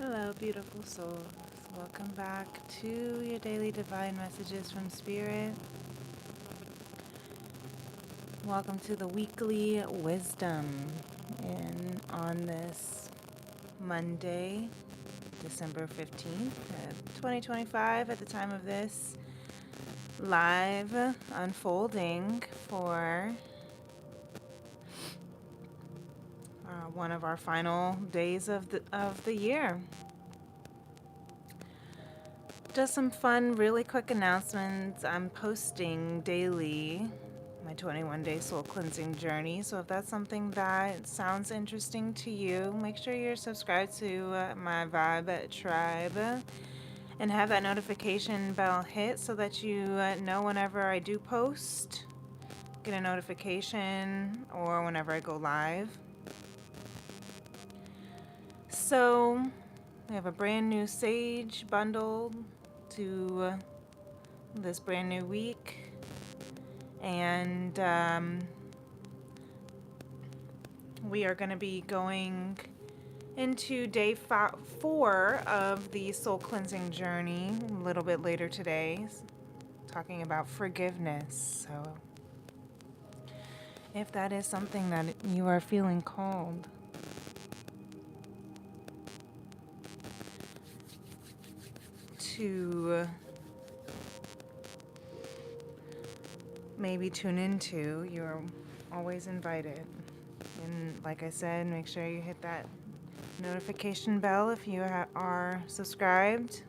Hello, beautiful souls. Welcome back to your daily divine messages from Spirit. Welcome to the weekly wisdom. And on this Monday, December 15th, 2025, at the time of this live unfolding for one of our final days of the year. Just some fun, really quick announcements. I'm posting daily my 21-day soul cleansing journey. So if that's something that sounds interesting to you, make sure you're subscribed to my Vibe Tribe and have that notification bell hit so that you know whenever I do post, get a notification, or whenever I go live. So we have a brand new Sage bundle to this brand new week. And we are going to be going into day 4 of the soul cleansing journey a little bit later today, talking about forgiveness. So if that is something that you are feeling called to maybe tune into, you're always invited. And like I said, make sure you hit that notification bell if you are subscribed.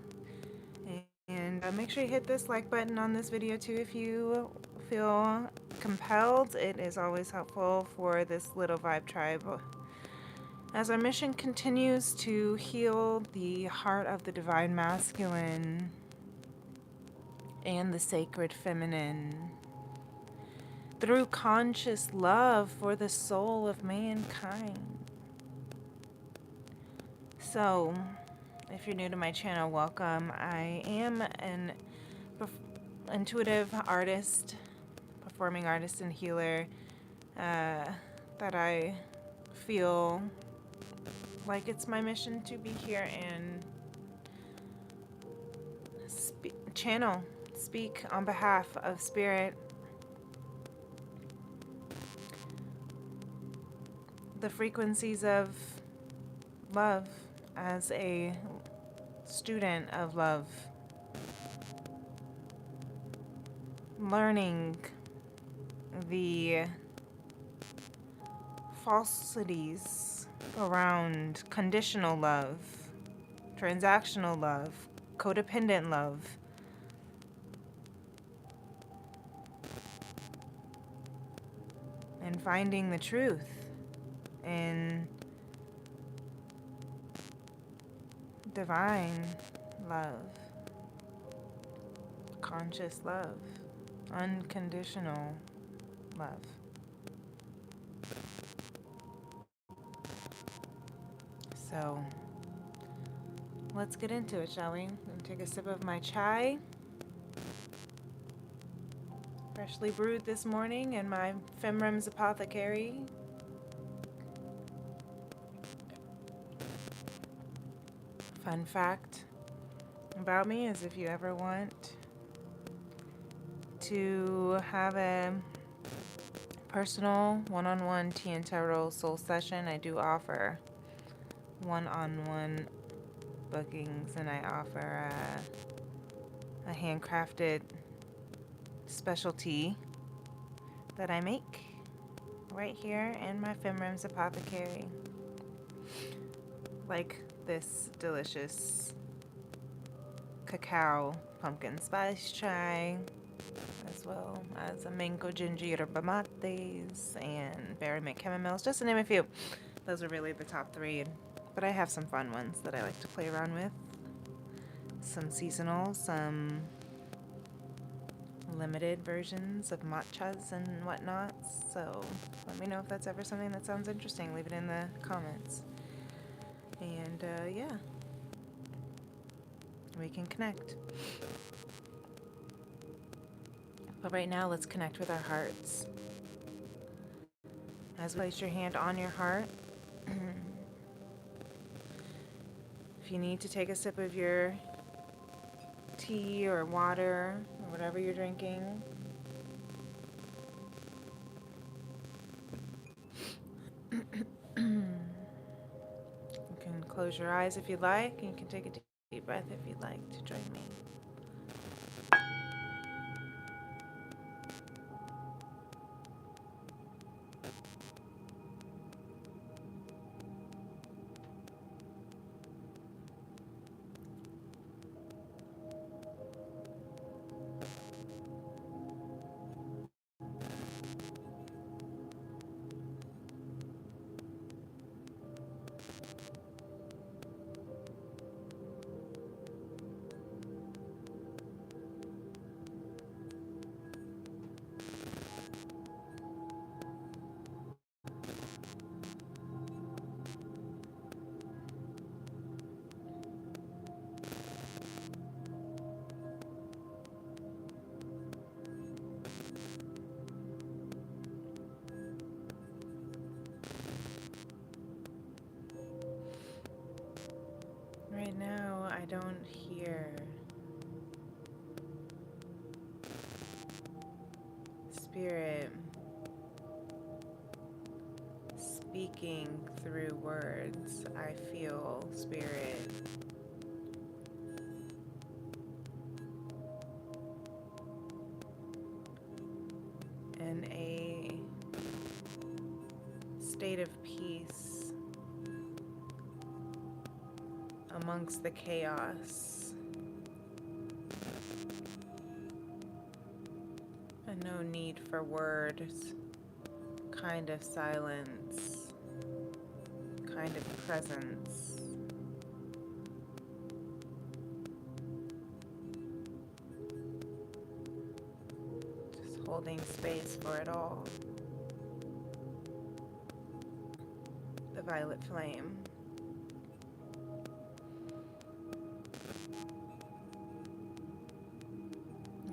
And make sure you hit this like button on this video too if you feel compelled. It is always helpful for this little vibe tribe as our mission continues to heal the heart of the divine masculine and the sacred feminine through conscious love for the soul of mankind. So, if you're new to my channel, welcome. I am an intuitive artist, performing artist, and healer that I feel like it's my mission to be here and speak on behalf of Spirit, the frequencies of love as a student of love, learning the falsities around conditional love, transactional love, codependent love, and finding the truth in divine love, conscious love, unconditional love. So let's get into it, shall we? I'm gonna take a sip of my chai, freshly brewed this morning in my Femrim's Apothecary. Fun fact about me is if you ever want to have a personal one-on-one tea and tarot soul session, I do offer one-on-one bookings, and I offer a handcrafted specialty that I make right here in my Femrim's Apothecary, like this delicious cacao pumpkin spice chai, as well as a mango ginger yerba mates and berry mint chamomiles, just to name a few. Those are really the top 3, but I have some fun ones that I like to play around with. Some seasonal, some limited versions of matchas and whatnot. So let me know if that's ever something that sounds interesting. Leave it in the comments. And yeah, we can connect. But right now, let's connect with our hearts. As you place your hand on your heart, If you need to take a sip of your tea or water or whatever you're drinking, you can close your eyes if you'd like, and you can take a deep breath if you'd like to join me. Right now, I don't hear Spirit speaking through words. I feel Spirit in a state of peace amongst the chaos, and no need for words, kind of silence, kind of presence. Just holding space for it all. The violet flame.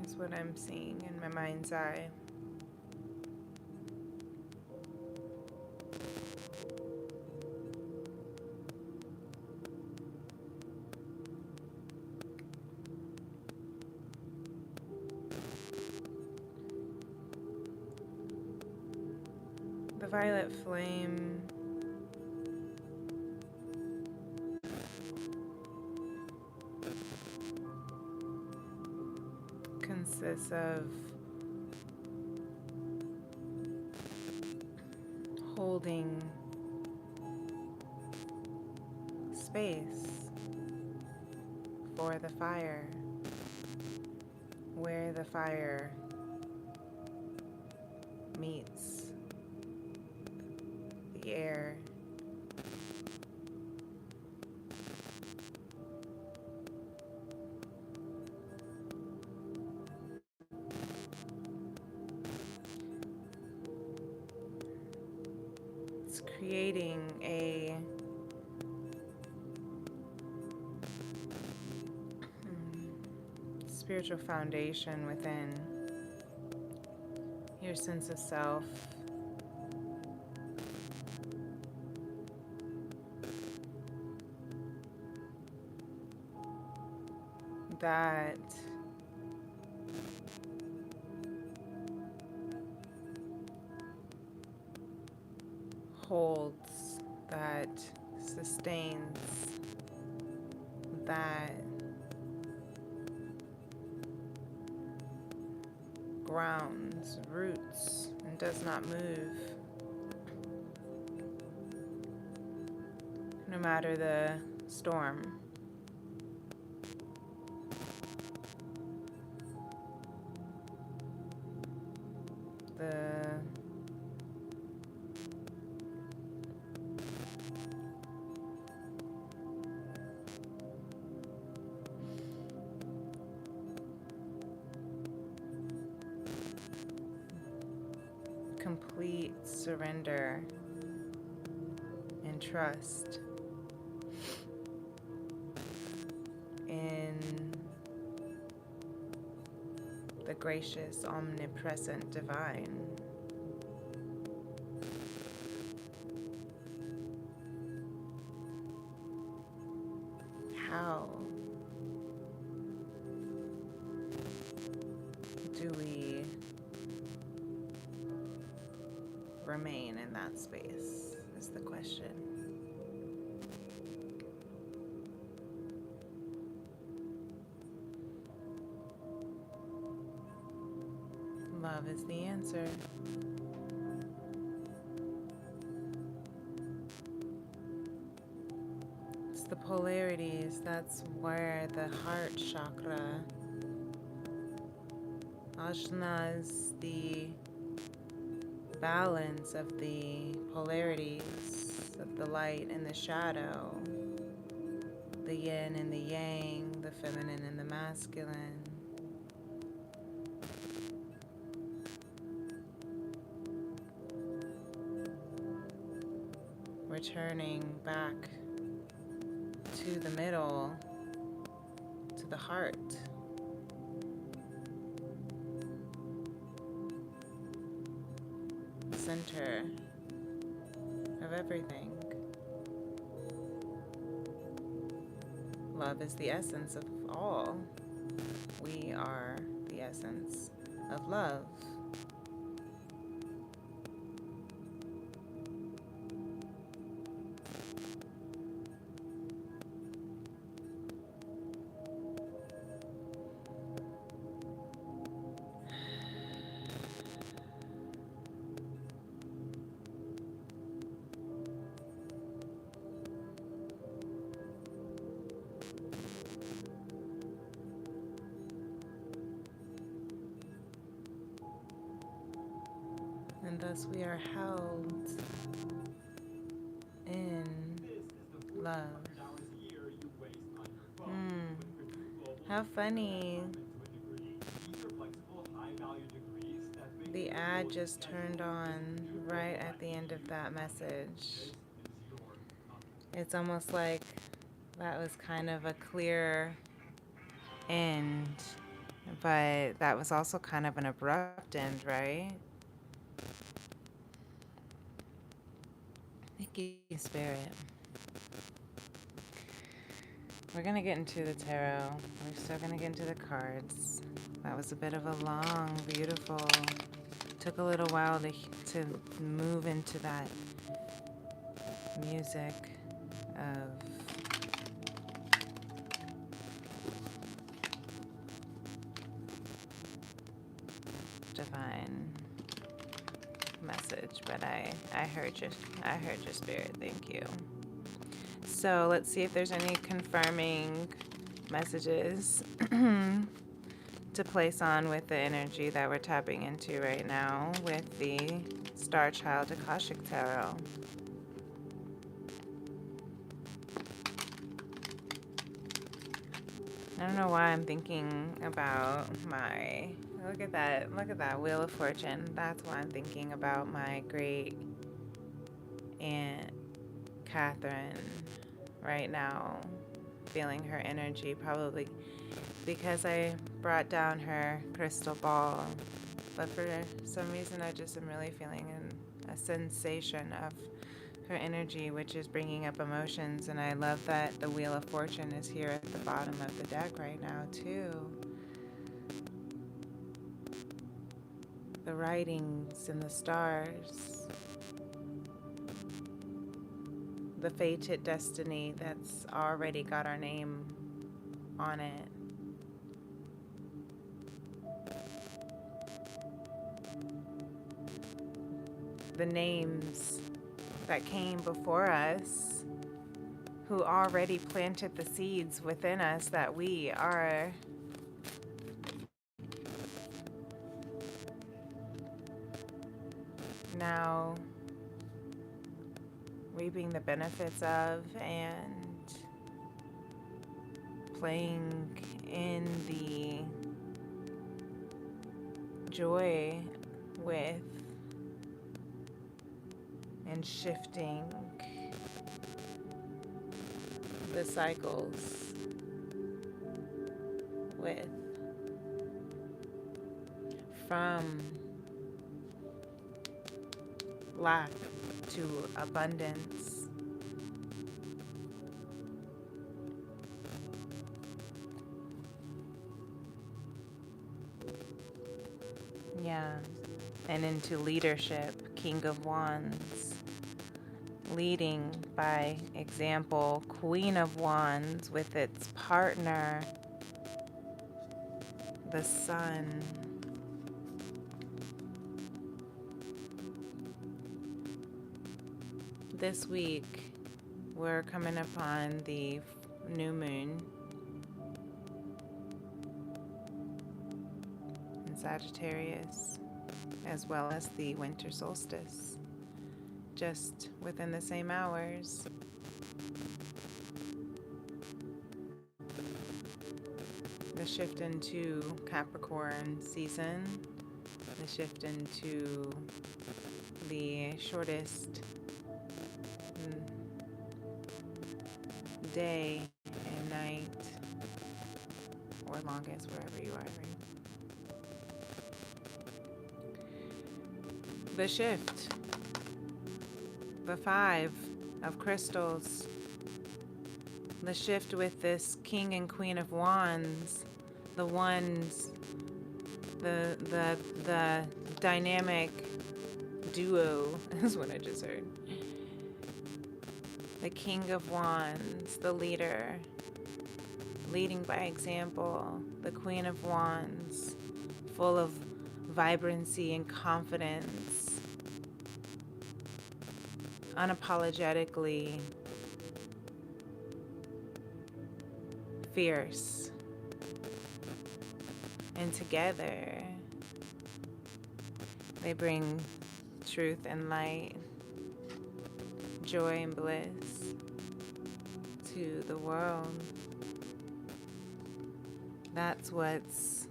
Is what I'm seeing in my mind's eye. The violet flame consists of holding space for the fire, where the fire meets the air. It's creating a spiritual foundation within your sense of self. That holds, that sustains, that grounds, roots, and does not move, no matter the storm. The complete surrender and trust in the gracious, omnipresent divine. how do we remain in that space is the question. Love is the answer. It's the polarities. That's where the heart chakra, Ajna, is the balance of the polarities of the light and the shadow, the yin and the yang, the feminine and the masculine. Returning back to the middle, to the heart. The center of everything. Love is the essence of all. We are the essence of love. And thus we are held in love. How funny. The ad just turned on right at the end of that message. It's almost like that was kind of a clear end, but that was also kind of an abrupt end, right? Thank you, Spirit. We're going to get into the tarot. We're still going to get into the cards. That was a bit of a long, beautiful, took a little while to move into that music of divine message, but I heard your spirit. Thank you. So let's see if there's any confirming messages to place on with the energy that we're tapping into right now with the Star Child Akashic Tarot. I don't know why I'm thinking about my, look at that Wheel of Fortune. That's why I'm thinking about my great aunt Catherine right now, feeling her energy, probably because I brought down her crystal ball. But for some reason I just am really feeling a sensation of her energy, which is bringing up emotions. And I love that the Wheel of Fortune is here at the bottom of the deck right now too. The writings and the stars, the fated destiny that's already got our name on it. The names that came before us, who already planted the seeds within us that we are now reaping the benefits of and playing in the joy with and shifting the cycles with from lack to abundance, Yeah. And into leadership, King of Wands. Leading by example, Queen of Wands with its partner, the Sun. This week, we're coming upon the new moon in Sagittarius, as well as the winter solstice, just within the same hours. The shift into Capricorn season, the shift into the shortest day and night, or longest, wherever you are. The shift, the 5 of crystals, the shift with this King and Queen of Wands, the ones, the dynamic duo is what I just heard. The King of Wands, the leader, leading by example. The Queen of Wands, full of vibrancy and confidence, unapologetically fierce. And together, they bring truth and light, joy and bliss to the world. That's what's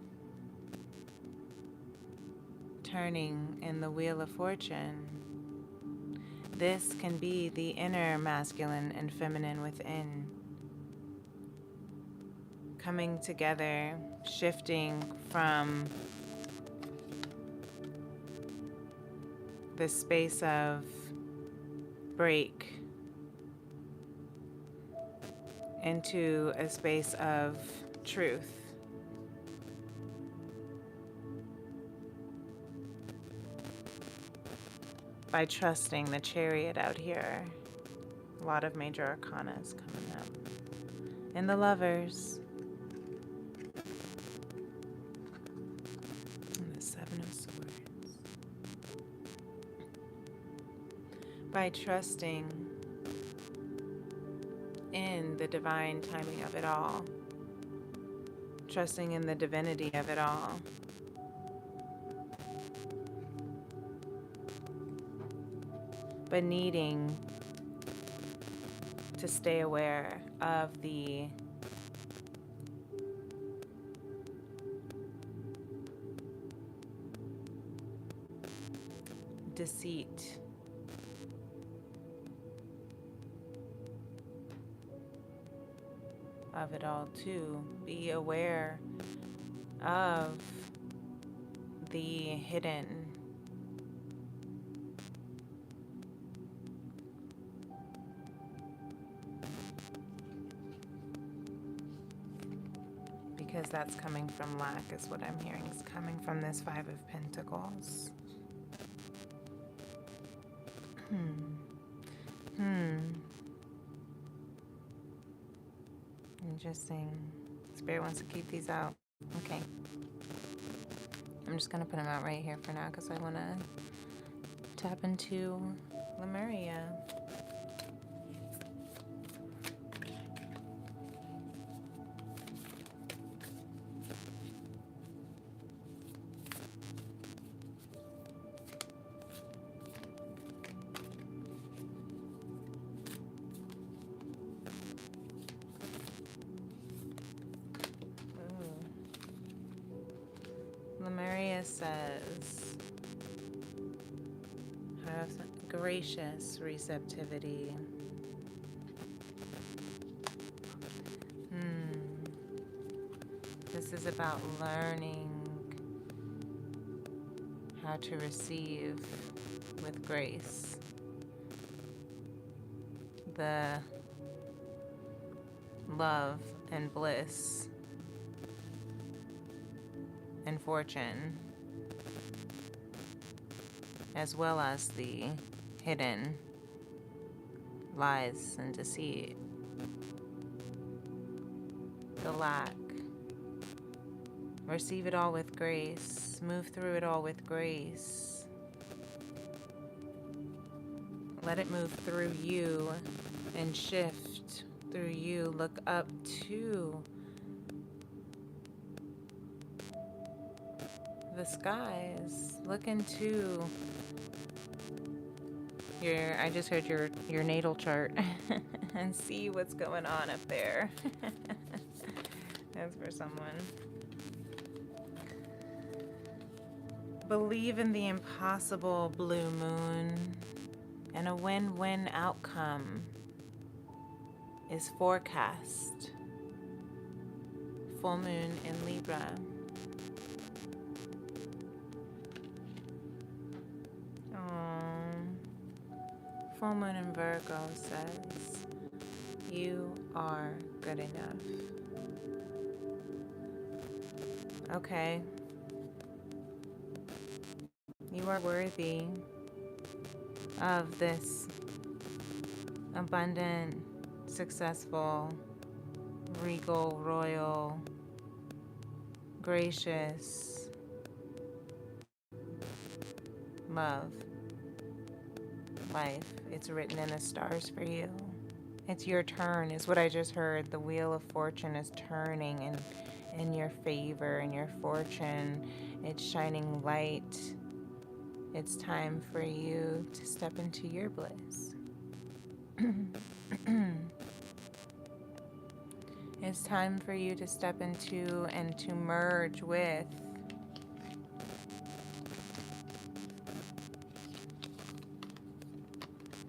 turning in the Wheel of Fortune. This can be the inner masculine and feminine within, coming together, shifting from the space of break into a space of truth. By trusting the Chariot out here. A lot of major arcana is coming up. And the Lovers. And the 7 of Swords. By trusting in the divine timing of it all. Trusting in the divinity of it all. But needing to stay aware of the deceit of it all too. Be aware of the hidden, because that's coming from lack, is what I'm hearing. Is coming from this 5 of Pentacles. Interesting. Spirit wants to keep these out. Okay. I'm just going to put them out right here for now because I want to tap into Lemuria. Lemuria says, have gracious receptivity. This is about learning how to receive with grace the love and bliss and fortune as well as the hidden lies and deceit, the lack. Receive it all with grace. Move through it all with grace. Let it move through you and shift through you. Look up to the skies. Look into I just heard your natal chart and see what's going on up there. That's for someone. Believe in the impossible, blue moon, and a win-win outcome is forecast. Full moon in Libra. Full moon in Virgo says, you are good enough. Okay. You are worthy of this abundant, successful, regal, royal, gracious love life. It's written in the stars for you. It's your turn, is what I just heard. The wheel of fortune is turning in your favor and your fortune. It's shining light. It's time for you to step into your bliss. It's time for you to step into and to merge with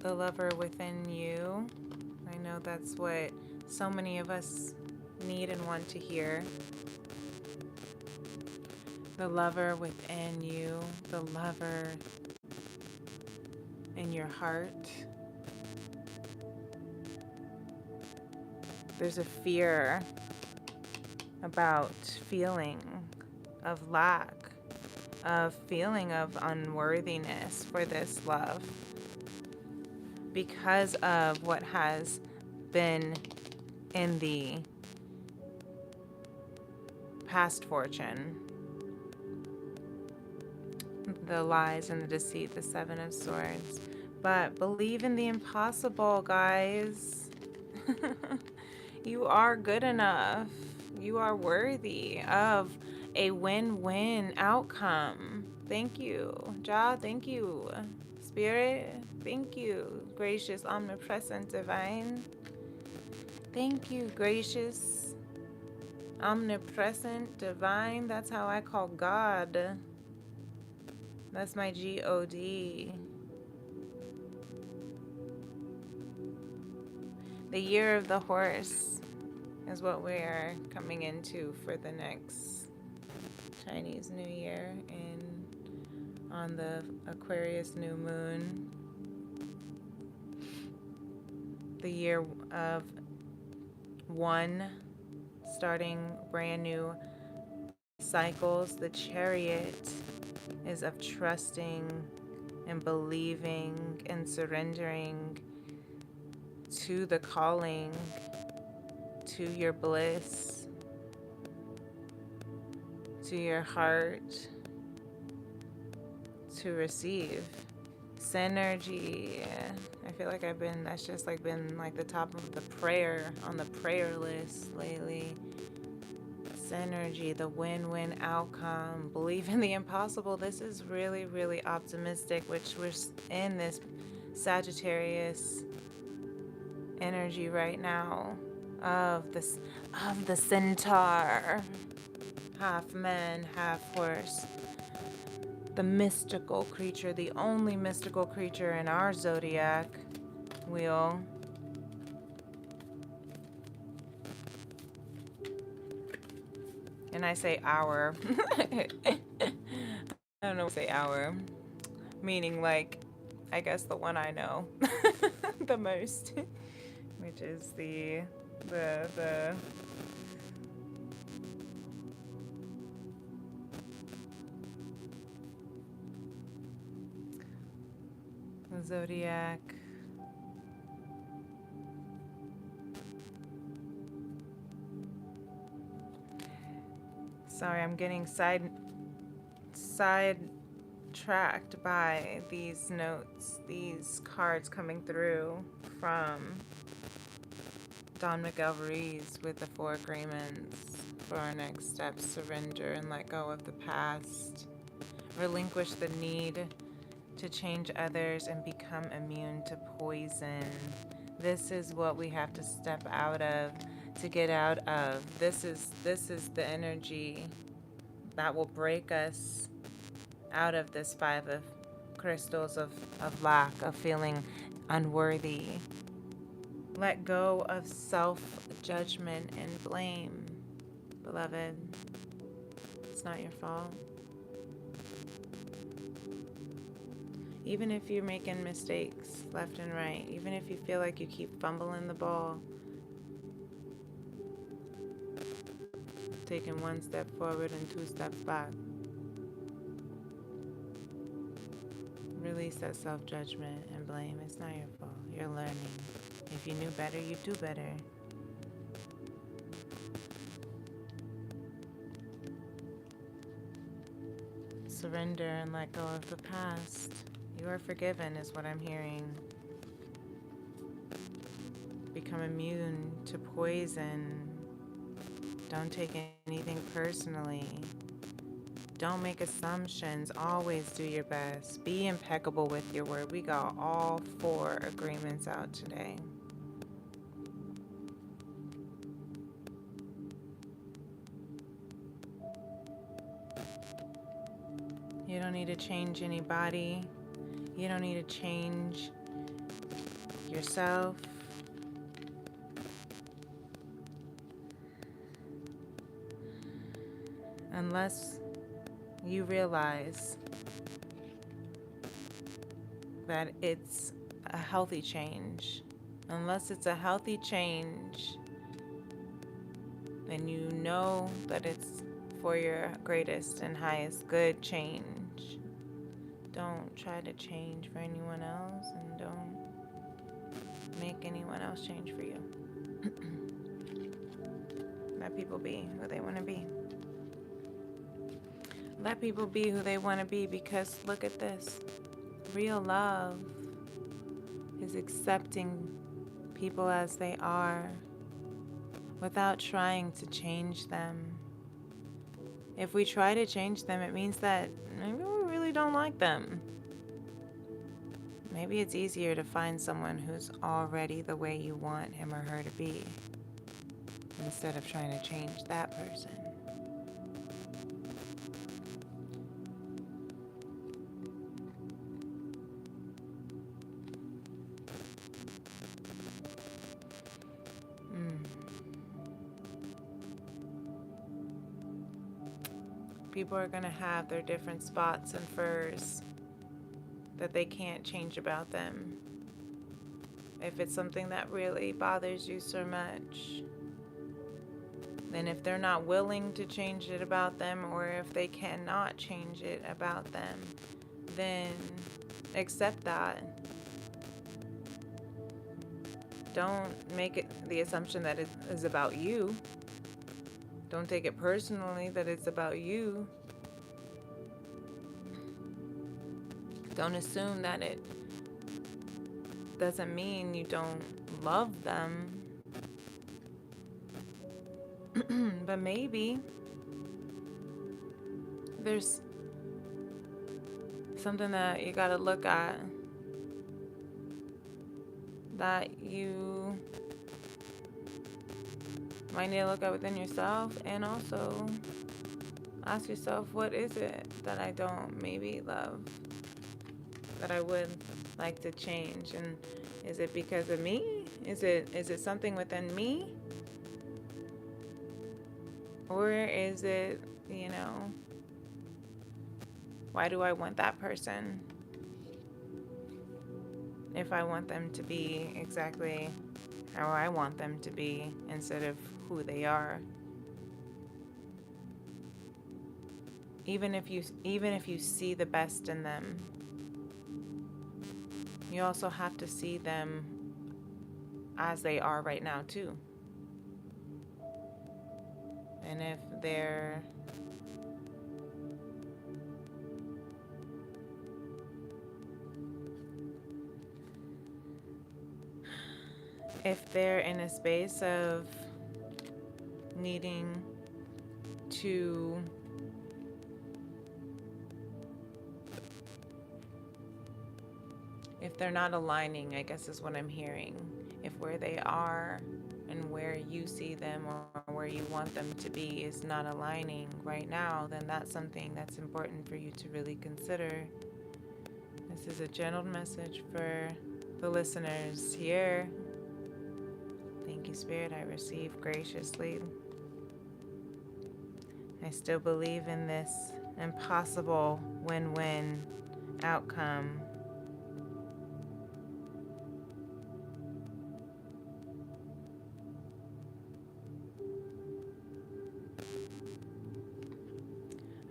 the lover within you. I know that's what so many of us need and want to hear. The lover within you, the lover in your heart. There's a fear about feeling of lack, of feeling of unworthiness for this love, because of what has been in the past fortune. The lies and the deceit, the Seven of Swords. But believe in the impossible, guys. You are good enough. You are worthy of a win-win outcome. Thank you, Ja. Thank you, Spirit. Thank you, gracious, omnipresent, divine. Thank you, gracious, omnipresent, divine. That's how I call God. That's my G-O-D. The year of the horse is what we are coming into for the next Chinese New Year and on the Aquarius new moon. The year of one, starting brand new cycles. The Chariot is of trusting and believing and surrendering to the calling, to your bliss, to your heart, to receive. Synergy. I feel like that's just like been like the top of the prayer, on the prayer list lately. Synergy, the win-win outcome. Believe in the impossible. This is really, really optimistic, which we're in this Sagittarius energy right now of the centaur, half man, half horse, the mystical creature, the only mystical creature in our zodiac wheel. And I say our. I don't know, say our, meaning like, I guess the one I know the most, which is the the zodiac. Sorry, I'm getting sidetracked by these notes, these cards coming through from Don Miguel Ruiz with the 4 agreements for our next steps: surrender and let go of the past, relinquish the need to change others, and become immune to poison. This is what we have to step out of, to get out of. This is the energy that will break us out of this 5 of crystals of lack, of feeling unworthy. Let go of self-judgment and blame, beloved. It's not your fault. Even if you're making mistakes left and right, even if you feel like you keep fumbling the ball, taking 1 step forward and 2 steps back, release that self-judgment and blame. It's not your fault. You're learning. If you knew better, you'd do better. Surrender and let go of the past. You are forgiven is what I'm hearing. Become immune to poison. Don't take anything personally. Don't make assumptions. Always do your best. Be impeccable with your word. We got all 4 agreements out today. You don't need to change anybody. You don't need to change yourself. Unless you realize that it's a healthy change. Unless it's a healthy change, then you know that it's for your greatest and highest good change. Don't try to change for anyone else, and don't make anyone else change for you. Let people be who they want to be. Let people be who they want to be, because look at this. Real love is accepting people as they are without trying to change them. If we try to change them, it means that maybe we really don't like them. Maybe it's easier to find someone who's already the way you want him or her to be, instead of trying to change that person. People are going to have their different spots and furs that they can't change about them. If it's something that really bothers you so much, then if they're not willing to change it about them, or if they cannot change it about them, then accept that. Don't make it the assumption that it is about you. Don't take it personally that it's about you. Don't assume that it doesn't mean you don't love them. But maybe there's something that you gotta look at, that you might need to look at within yourself, and also ask yourself, what is it that I don't maybe love, that I would like to change? And is it because of me? Is it something within me? Or is it, why do I want that person if I want them to be exactly how I want them to be instead of who they are? Even if you see the best in them, You also have to see them as they are right now too. And if they're in a space of needing to if they're not aligning, I guess is what I'm hearing. If where they are and where you see them or where you want them to be is not aligning right now, then that's something that's important for you to really consider. This is a gentle message for the listeners here. Thank you, Spirit. I receive graciously. I still believe in this impossible win-win outcome.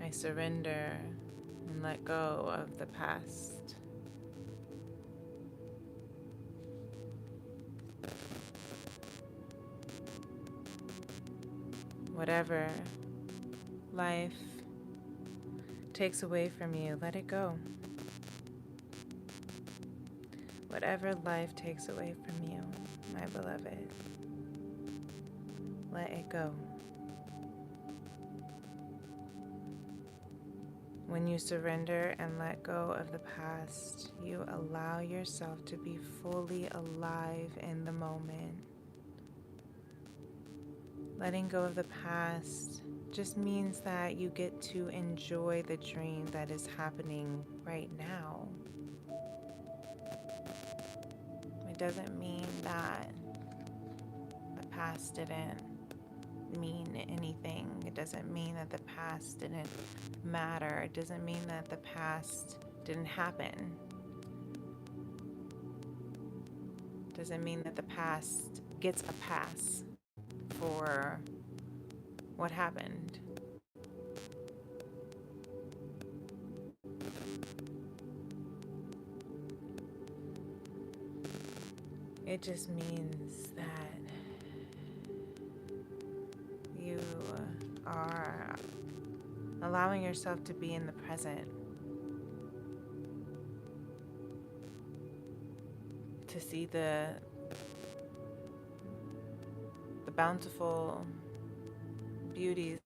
I surrender and let go of the past. Whatever life takes away from you, let it go. Whatever life takes away from you, my beloved, let it go. When you surrender and let go of the past, you allow yourself to be fully alive in the moment. Letting go of the past just means that you get to enjoy the dream that is happening right now. It doesn't mean that the past didn't mean anything. It doesn't mean that the past didn't matter. It doesn't mean that the past didn't happen. It doesn't mean that the past gets a pass for what happened. It just means that you are allowing yourself to be in the present, to see the bountiful beauties